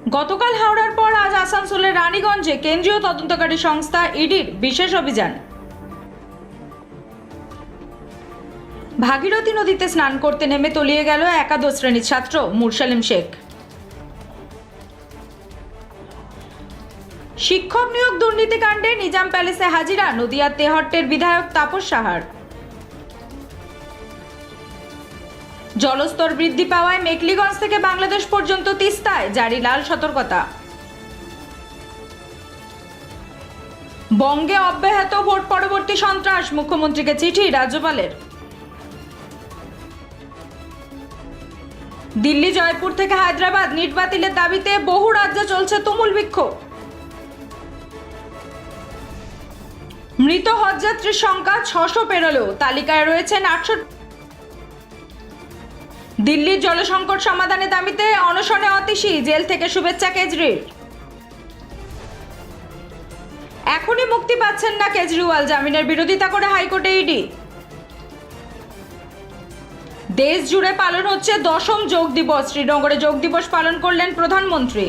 গতকাল হাওড়ার পর আজ আসানসোলের রানীগঞ্জে কেন্দ্রীয় তদন্তকারী সংস্থা ইডির বিশেষ অভিযান। ভাগীরথী নদীতে স্নান করতে নেমে তলিয়ে গেল একাদশ শ্রেণীর ছাত্র মুরসালিম শেখ। শিক্ষক নিয়োগ দুর্নীতিকাণ্ডে নিজাম প্যালেসে হাজিরা নদিয়ার তেহট্টের বিধায়ক তাপস সাহার। জলস্তর বৃদ্ধি পাওয়ায় মেকলিগঞ্জ থেকে বাংলাদেশ পর্যন্ত তিস্তায় জারি লাল সতর্কতা। বঙ্গে অব্যাহত ভোট পরবর্তী সন্ত্রাস, মুখ্যমন্ত্রীকে চিঠি রাজ্যপালের। দিল্লি জয়পুর থেকে হায়দ্রাবাদ নিট বাতিলের দাবিতে বহু রাজ্যে চলছে তুমুল বিক্ষোভ। মৃত হজযাত্রীর সংখ্যা 600 পেরোলেও তালিকায় রয়েছেন 68। দিল্লির জলসংকট সমাধানে দাবিতে অনশনে অতীশী, জেল থেকে শুভেচ্ছা কেজরির। এখনই মুক্তি পাচ্ছেন না কেজরিওয়াল, জামিনের বিরোধিতা করে হাইকোর্টে ইডি। দেশ জুড়ে পালন হচ্ছে 10ম যোগ দিবস, শ্রীনগরে যোগ দিবস পালন করলেন প্রধানমন্ত্রী।